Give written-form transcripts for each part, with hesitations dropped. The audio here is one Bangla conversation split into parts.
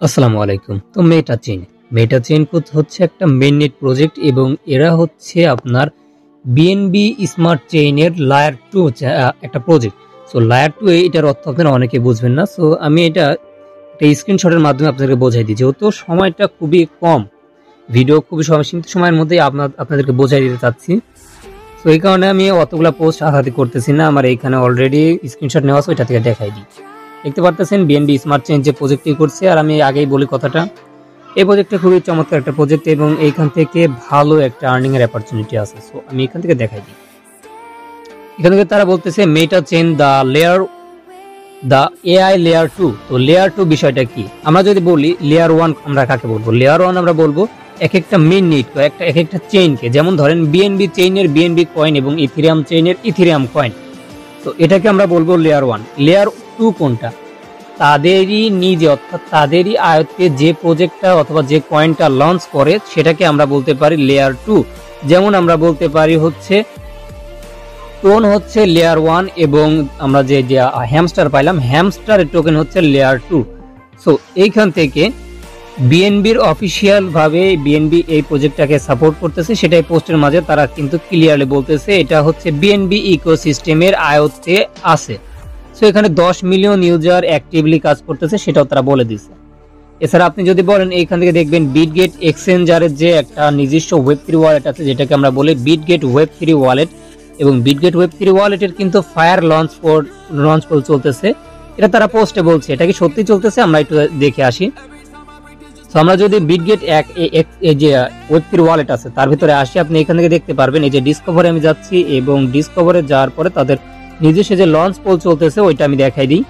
আসসালামু আলাইকুম। তো মেটা চেইন হচ্ছে একটা মেইননেট প্রজেক্ট এবং এরা হচ্ছে আপনার বিএনবি স্মার্ট চেইনের লেয়ার 2 একটা প্রজেক্ট। সো লেয়ার 2 এটার অর্থ আপনারা অনেকে বুঝবেন না। সো আমি এটা একটা স্ক্রিনশটের মাধ্যমে আপনাদেরকে বোঝাই দিই। যেহেতু সময়টা খুবই কম, ভিডিও খুবই সীমিত সময়ের মধ্যেই আপনাদেরকে বোঝাই দিতে চাচ্ছি। সো এই কারণে আমি অতগুলা পোস্ট হাতাহাতি করতেছি না, আমার এইখানে অলরেডি স্ক্রিনশট নেওয়া আছে, ওইটা থেকে দেখাই দিই। দেখতে পারতেছেন বিএনবি স্মার্ট চেইন যে প্রজেক্টটি করছে, আর আমি আগেই বলি কথাটা, এই প্রজেক্টটা খুবই চমৎকার একটা প্রজেক্ট এবং এইখান থেকে ভালো একটা আর্নিং এর অপরচুনিটি আছে। সো আমি এখান থেকে দেখাই দিই। এখান থেকে তারা বলতেছে মেটা চেইন দ্য এআই লেয়ার 2। তো লেয়ার 2 বিষয়টা কি? আমরা যদি বলি লেয়ার 1 আমরা কাকে বলবো? লেয়ার 1 আমরা বলবো এক একটা মিনিট এক একটা চেইনকে, যেমন ধরেন বিএনবি চেইনের বিএনবি কয়েন এবং ইথেরিয়াম চেইনের ইথেরিয়াম কয়েন। তো এটাকে আমরা বলবো লেয়ার 1। লেয়ার 2 কোনটা? তাদেরই নিজে, অর্থাৎ তাদেরই আয়ত্তে যে প্রজেক্টটা অথবা যে কয়েনটা লঞ্চ করে সেটাকে আমরা বলতে পারি লেয়ার 2। যেমন আমরা বলতে পারি হচ্ছে টোন হচ্ছে লেয়ার 1 এবং আমরা যে হ্যামস্টার পাইলাম, হ্যামস্টারের টোকেন হচ্ছে লেয়ার 2। সো এইখান থেকে বিএনবির অফিসিয়াল ভাবে বিএনবি এই প্রজেক্টটাকে সাপোর্ট করতেছে, সেটাই পোস্টের মাঝে তারা কিন্তু ক্লিয়ারলি বলতেছে এটা হচ্ছে বিএনবি ইকোসিস্টেমের আয়ত্তে আছে। সো এখানে 10 মিলিয়ন ইউজার অ্যাক্টিভলি কাজ করতেছে, সেটাও তারা বলে দিচ্ছে। এছাড়া আপনি যদি বলেন এইখান থেকে দেখবেন বিটগেট এক্সচেঞ্জারের যে একটা নিজস্ব ওয়েব3 ওয়ালেট আছে, যেটাকে আমরা বলি বিটগেট ওয়েব3 ওয়ালেট, এবং বিটগেট ওয়েব3 ওয়ালেটের কিন্তু ফায়ার লঞ্চ পোল চলতেছে। এটা তারা পোস্টে বলছে, এটা কি সত্যি চলতেছে? আমরা একটু দেখে আসি। তো আমরা যদি বিটগেট যে ওয়েব3 ওয়ালেট আছে তার ভিতরে আসি, আপনি এখান থেকে দেখতে পারবেন এই যে ডিসকভারে আমি যাচ্ছি এবং ডিসকভারে যাওয়ার পরে তাদের নিজস্ব যে লঞ্চ পোল চলতেছে ওইটা আমি দেখাই দিই।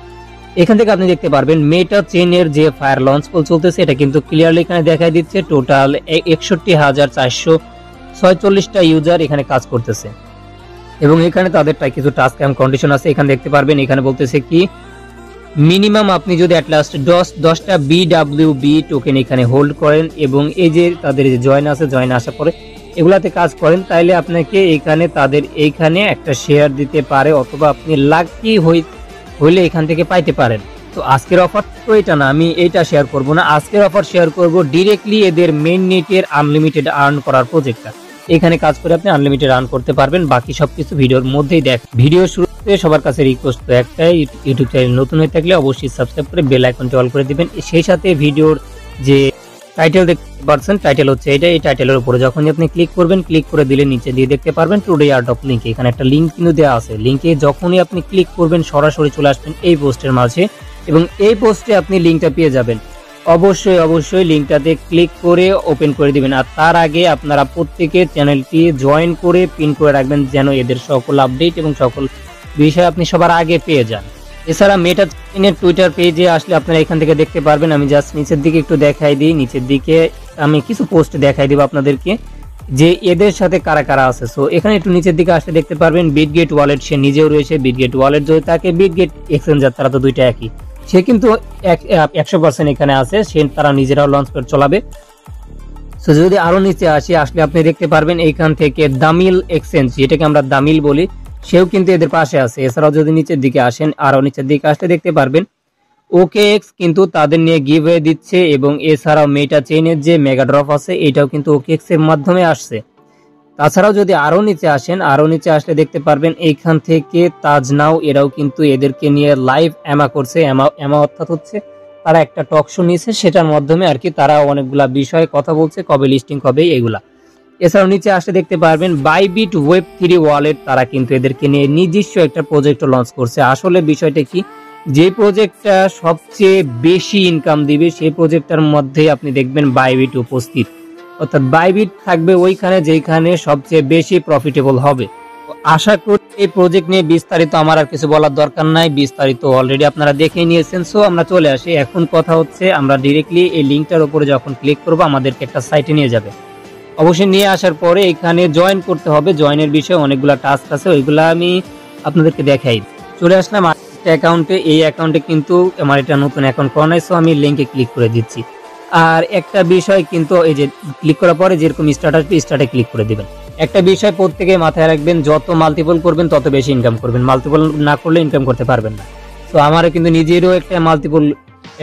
এখান থেকে আপনি দেখতে পারবেন মেটা চেইনের যে ফায়ার লঞ্চ পোল চলতেছে এটা কিন্তু ক্লিয়ারলি এখানে দেখাই দিচ্ছে। টোটাল 61,446টা ইউজার এখানে কাজ করতেছে এবং এখানে তাদেরটা কিছু টাস্ক এন্ড কন্ডিশন আছে। এখানে দেখতে পারবেন এখানে বলতেছে কি মিনিমাম আপনি যদি অ্যাট লাস্ট 10টা বিডব্লিউবি টোকেন এখানে হোল্ড করেন এবং এই যে তাদের যে জয়েন আছে, জয়েন আসার পরে এগুলাতে কাজ করেন, তাইলে আপনাকে এখানে তাদের এইখানে একটা শেয়ার দিতে পারে, অথবা আপনি লাকি হইলে এখান থেকে পাইতে পারেন। তো আজকের অফার তো এটা না, আমি এইটা শেয়ার করব না। আজকের অফার শেয়ার করব ডিরেক্টলি এদের মেইন নেটের আনলিমিটেড আর্ন করার প্রজেক্টটা। এখানে কাজ করে আপনি আনলিমিটেড আর্ন করতে পারবেন। বাকি সবকিছু ভিডিওর মধ্যেই দেখ। ভিডিও শুরুতে সবার কাছে রিকোয়েস্ট তো একটাই, ইউটিউব চ্যানেল নতুন হয়ে থাকলে অবশ্যই সাবস্ক্রাইব করে বেল আইকনটি অল করে দিবেন। সেই সাথে ভিডিওর যে টাইটেল দেখতে পাচ্ছেন, টাইটেল হচ্ছে এটা। এই টাইটেলের উপরে যখনই আপনি ক্লিক করবেন, ক্লিক করে দিলে নিচে দিয়ে দেখতে পারবেন টুডে আর্ট অফ লিঙ্ক। এখানে একটা লিঙ্ক কিন্তু দেওয়া আছে। লিঙ্কে যখনই আপনি ক্লিক করবেন সরাসরি চলে আসবেন এই পোস্টের মাঝে এবং এই পোস্টে আপনি লিঙ্কটা পেয়ে যাবেন। অবশ্যই লিঙ্কটাতে ক্লিক করে ওপেন করে দিবেন। আর তার আগে আপনারা প্রত্যেকে চ্যানেলটি জয়েন করে পিন করে রাখবেন, যেন এদের সকল আপডেট এবং সকল বিষয় আপনি সবার আগে পেয়ে যান। এছাড়া মেটা চেইনের টুইটার পেজে আসলে আপনারা এখান থেকে দেখতে পারবেন। আমি জাস্ট নিচের দিকে একটু দেখাই দিই। নিচের দিকে আমি কিছু পোস্ট দেখাই দিব আপনাদেরকে যে এদের সাথে কারা কারা আছে। সো এখানে একটু নিচের দিকে আসলে দেখতে পারবেন বিটগেট ওয়ালেট, সে নিজেও রয়েছে। বিটগেট ওয়ালেট যদি তাকে বিটগেট এক্সচেঞ্জার, তারা তো দুইটা একই, সে কিন্তু 100% এখানে আছে, সে তারা নিজেরাও লঞ্চ করে চলাবে। সো যদি আরো নিচে আসলে আপনি দেখতে পারবেন এইখান থেকে দামিল এক্সচেঞ্জ, যেটাকে আমরা দামিল বলি, সেও কিন্তু এদের পাশে আছে। এছাড়াও যদি নিচের দিকে আসেন, আরো নিচের দিকে আসলে দেখতে পারবেন OKX কিন্তু তাদের নিয়ে গিভওয়ে দিচ্ছে এবং এছাড়াও মেটা চেইনের যে মেগা ড্রপ আছে এটাও কিন্তু OKX এর মাধ্যমে আসছে। তাছাড়াও যদি আরো নিচে আসেন, আরো নিচে আসলে দেখতে পারবেন এইখান থেকে তাজনাও, এরাও কিন্তু এদেরকে নিয়ে লাইভ এমা করছে। এমা অর্থাৎ হচ্ছে তারা একটা টক শো নিয়েছে, সেটার মাধ্যমে আর কি তারা অনেকগুলা বিষয়ে কথা বলছে, কবে লিস্টিং হবে এগুলা। এছাড়াও নিচে আসলে দেখতে পারবেন বাইবিট ওয়েব3 ওয়ালেট, তারা কিন্তু এদেরকে নিয়ে নিজস্ব একটা প্রজেক্ট লঞ্চ করছে। আসলে বিষয়টা কি, যে প্রজেক্টটা সবচেয়ে বেশি ইনকাম দিবে সেই প্রজেক্টটার মধ্যে আপনি দেখবেন বাইবিট উপস্থিত, অর্থাৎ বাইবিট থাকবে ওইখানে যেখানে সবচেয়ে বেশি প্রফিটেবল হবে। আশা করি এই প্রজেক্ট নিয়ে বিস্তারিত আমার আর কিছু বলার দরকার নাই, বিস্তারিত অলরেডি আপনারা দেখে নিয়েছেন। সো আমরা চলে আসি, এখন কথা হচ্ছে আমরা ডিরেক্টলি এই লিঙ্কটার উপরে যখন ক্লিক করব আমাদেরকে একটা সাইটে নিয়ে যাবে। অবশ্যই নিয়ে আসার পরে এখানে জয়েন করতে হবে। জয়েনের বিষয়ে অনেকগুলা টাস্ক আছে, ওইগুলা আমি আপনাদেরকে দেখাই। চলে আসলাম একটা অ্যাকাউন্টে। এই অ্যাকাউন্টে কিন্তু আমার এটা নতুন অ্যাকাউন্ট করা নাই, সো আমি লিঙ্কে ক্লিক করে দিচ্ছি। আর একটা বিষয় কিন্তু এই যে ক্লিক করার পরে যেরকম স্টার্ট আসবে, স্টার্টে ক্লিক করে দিবেন। একটা বিষয় প্রত্যেকে মাথায় রাখবেন, যত মাল্টিপল করবেন তত বেশি ইনকাম করবেন, মাল্টিপল না করলে ইনকাম করতে পারবেন না। তো আমারও কিন্তু নিজেরও একটা মাল্টিপল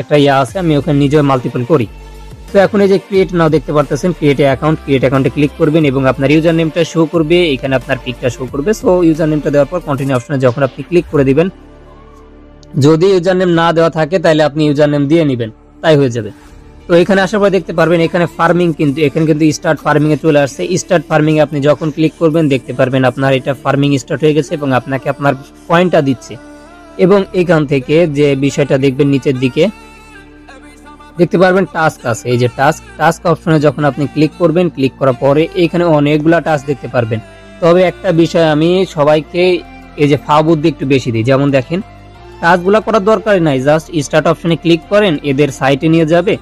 একটা আছে, আমি ওখানে নিজে মাল্টিপল করি। তো এখন এই যে ক্রিয়েট নাও দেখতে পারতেছেন, ক্রিয়েট অ্যাকাউন্টে ক্লিক করবেন এবং আপনার ইউজার নেমটা শো করবে, এখানে আপনার পিকটা শো করবে। সো ইউজার নেমটা দেওয়ার পর কন্টিনিউ অপশনে যখন আপনি ক্লিক করে দিবেন, যদি ইউজার নেম না দেওয়া থাকে তাহলে আপনি ইউজার নেম দিয়ে নেবেন, তাই হয়ে যাবে। তো এখানে আসার পর দেখতে পারবেন এখানে ফার্মিং, কিন্তু এখানে কিন্তু স্টার্ট ফার্মিং এ চলে আসছে। স্টার্ট ফার্মিং এ আপনি যখন ক্লিক করবেন দেখতে পারবেন আপনার এটা ফার্মিং স্টার্ট হয়ে গেছে এবং আপনাকে আপনার পয়েন্টটা দিচ্ছে। এবং এখান থেকে যে বিষয়টা দেখবেন নিচের দিকে দেখতে পারবেন টাস্ক আছে, এই যে টাস্ক অপশনে যখন আপনি ক্লিক করবেন, ক্লিক করার পরে এখানে অনেকগুলা টাস্ক দেখতে পারবেন। তবে একটা বিষয় আমি সবাইকে এই যে বুদ্ধি একটু বেশি দিই, যেমন দেখেন টাস্কগুলা করার দরকারই নাই, জাস্ট স্টার্ট অপশনে ক্লিক করেন, এদের সাইটে নিয়ে যাবে,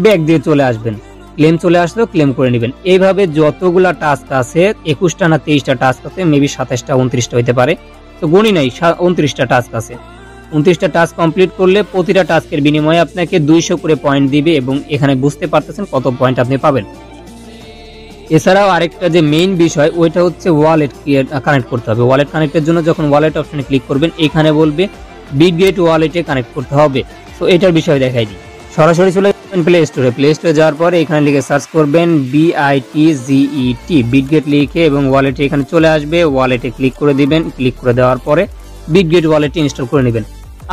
ব্যাক দিয়ে চলে আসবেন, ক্লেম চলে আসলেও ক্লেম করে নেবেন। এইভাবে যতগুলা টাস্ক আছে 21টা না 23টা টাস্ক আছে, মেবি 27টা 29টা হইতে পারে, তো গণি নাই, 29টা টাস্ক আছে। 29টা টাস্ক কমপ্লিট করলে প্রতিটা টাস্কের বিনিময়ে আপনাকে 200 করে পয়েন্ট দিবে এবং এখানে বুঝতে পারতেছেন কত পয়েন্ট আপনি পাবেন। এছাড়াও আরেকটা যে মেইন বিষয় ওইটা হচ্ছে ওয়ালেট কানেক্ট করতে হবে। ওয়ালেট কানেক্টের জন্য যখন ওয়ালেট অপশনে ক্লিক করবেন এখানে বলবে বিটগেট ওয়ালেটে কানেক্ট করতে হবে। তো এটার বিষয় দেখাই দিই, সরাসরি চলে যাবেন প্লে স্টোরে যাওয়ার পরে এখানে লিখে সার্চ করবেন BITGET বিটগেট লিখে এবং ওয়ালেটে এখানে চলে আসবে, ওয়ালেটে ক্লিক করে দিবেন। ক্লিক করে দেওয়ার পরে বিটগেট ওয়ালেটে ইনস্টল করে নেবেন।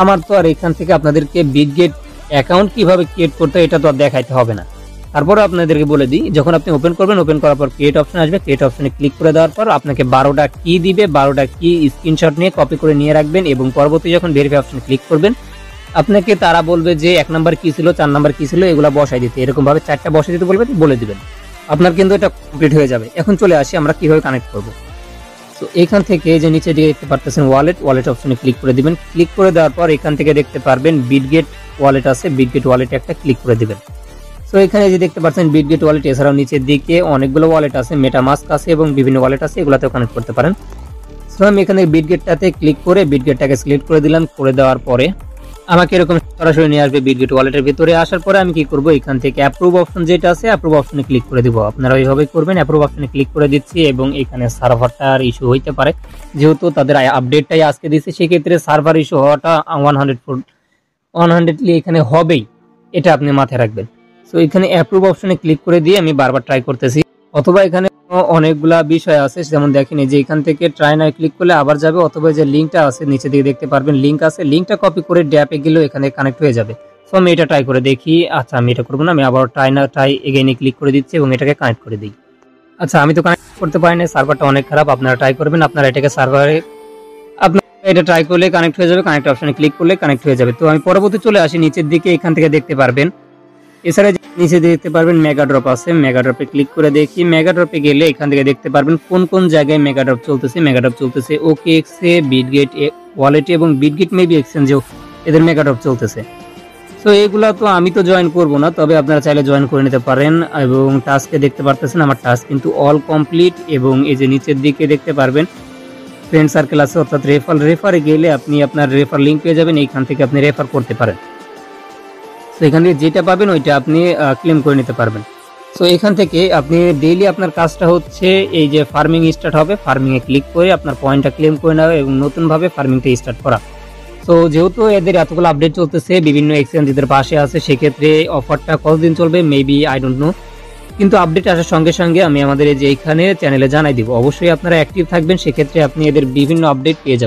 আমার তো আর এখান থেকে আপনাদেরকে বিটগেট অ্যাকাউন্ট কিভাবে ক্রিয়েট করতে হয় এটা তো আর দেখাইতে হবে না। তারপরে আপনাদেরকে বলে দিই, যখন আপনি ওপেন করবেন, ওপেন করার পর ক্রিয়েট অপশন আসবে, ক্রিয়েট অপশনে ক্লিক করে দেওয়ার পর আপনাকে 12টা কি দিবে, 12টা কি স্ক্রিনশট নিয়ে কপি করে নিয়ে রাখবেন এবং পরবর্তী যখন ভেরিফাই অপশনে ক্লিক করবেন আপনাকে তারা বলবে যে 1 নাম্বার কি ছিল, 4 নাম্বার কি ছিল, এগুলা বসাই দিতে, এরকম ভাবে 4টা বসাই দিতে বলবে, বলে দিবেন, আপনার কিন্তু এটা কমপ্লিট হয়ে যাবে। এখন চলে আসি আমরা কিভাবে কানেক্ট করব। তো এখান থেকে যে নিচে দিকে দেখতে পারতেছেন ওয়ালেট অপশনে ক্লিক করে দিবেন। ক্লিক করে দেওয়ার পর এখান থেকে দেখতে পারবেন বিটগেট ওয়ালেট আছে, বিটগেট ওয়ালেটে একটা ক্লিক করে দিবেন। সো এখানে যে দেখতে পাচ্ছেন বিটগেট ওয়ালেট, এছাড়াও নিচের দিকে অনেকগুলো ওয়ালেট আছে, মেটামাস্ক আছে এবং বিভিন্ন ওয়ালেট আছে, এগুলাতেও কানেক্ট করতে পারেন। সো আমি এখানে বিটগেটটাতে ক্লিক করে বিটগেটটাকে সিলেক্ট করে দিলাম। করে দেওয়ার পরে আমাকে এরকম সরাসরি নিয়ে আসবে বিটগেট ওয়ালেটের ভিতরে। আসার পরে আমি কি করব, এখান থেকে অ্যাপ্রুভ অপশন যেটা আছে অ্যাপ্রুভ অপশনে ক্লিক করে দিব। আপনারা এইভাবে করবেন, অ্যাপ্রুভ অপশনে ক্লিক করে দিচ্ছি এবং এখানে সার্ভারটার ইস্যু হইতে পারে, যেহেতু তাদের আপডেটটাই আজকে দিচ্ছে, সেক্ষেত্রে সার্ভার ইস্যু হওয়াটা 100% এখানে হবেই, এটা আপনি মাথায় রাখবেন। সো এখানে অ্যাপ্রুভ অপশনে ক্লিক করে দিয়ে আমি বারবার ট্রাই করতেছি, অথবা এখানে অনেকগুলা বিষয় আছে, যেমন দেখেন এই যে এখান থেকে ট্রাই নাও ক্লিক করলে আবার যাবে, অথবা যে লিঙ্কটা আছে নিচে দিকে দেখতে পারবেন লিঙ্ক আছে, লিঙ্কটা কপি করে ড্যাপে গেলেও এখানে কানেক্ট হয়ে যাবে। সো আমি এটা ট্রাই করে দেখি। আচ্ছা আমি এটা করবো না, আমি আবার ট্রাই এগেইনে ক্লিক করে দিচ্ছি এবং এটাকে কানেক্ট করে দিই। আচ্ছা আমি তো কানেক্ট করতে পারি না, সার্ভারটা অনেক খারাপ, আপনারা ট্রাই করবেন, আপনারা এটাকে সার্ভারে আপনারা এটা ট্রাই করলে কানেক্ট হয়ে যাবে, কানেক্ট অপশনে ক্লিক করলে কানেক্ট হয়ে যাবে। তো আমি পরবর্তী চলে আসি নিচের দিকে, এখান থেকে দেখতে পারবেন এছাড়া নিচে দেখতে পারবেন মেগা ড্রপ আছে, মেগা ড্রপে ক্লিক করে দেখি। মেগা ড্রপে গেলে এখান থেকে দেখতে পারবেন কোন কোন জায়গায় মেগা ড্রপ চলতেছে। OKX এ, বিটগেট ওয়ালেটে এবং বিটগেট মেবি এক্সচেঞ্জেও এদের মেগা ড্রপ চলতেছে। সো এগুলা তো আমি তো জয়েন করব না, তবে আপনারা চাইলে জয়েন করে নিতে পারেন। এবং টাস্কে দেখতে পারতেছেন আমার টাস্ক কিন্তু অল কমপ্লিট এবং এই যে নিচের দিকে দেখতে পারবেন ফ্রেন্ড সার্কেল আছে, অর্থাৎ রেফারে গেলে আপনি আপনার রেফার লিঙ্ক পেয়ে যাবেন, এইখান থেকে আপনি রেফার করতে পারেন। তো এখান থেকে যেটা পাবেন ওইটা আপনি ক্লেম করে নিতে পারবেন। সো এখান থেকে আপনি ডেইলি আপনার কাজটা হচ্ছে এই যে ফার্মিং স্টার্ট হবে, ফার্মিংয়ে ক্লিক করে আপনার পয়েন্টটা ক্লেম করে নেওয়া এবং নতুনভাবে ফার্মিংটা স্টার্ট করা। সো যেহেতু এদের এতগুলো আপডেট চলতেছে, বিভিন্ন এক্সচেঞ্জ এদের পাশে আছে, সেক্ষেত্রে অফারটা কতদিন চলবে মেবি আই ডোন্ট নো, কিন্তু আপডেট আসার সঙ্গে সঙ্গে আমি আমাদের এই যে এইখানে চ্যানেলে জানাই দিব। অবশ্যই আপনারা অ্যাক্টিভ থাকবেন, সেক্ষেত্রে আপনি এদের বিভিন্ন আপডেট পেয়ে যাবেন।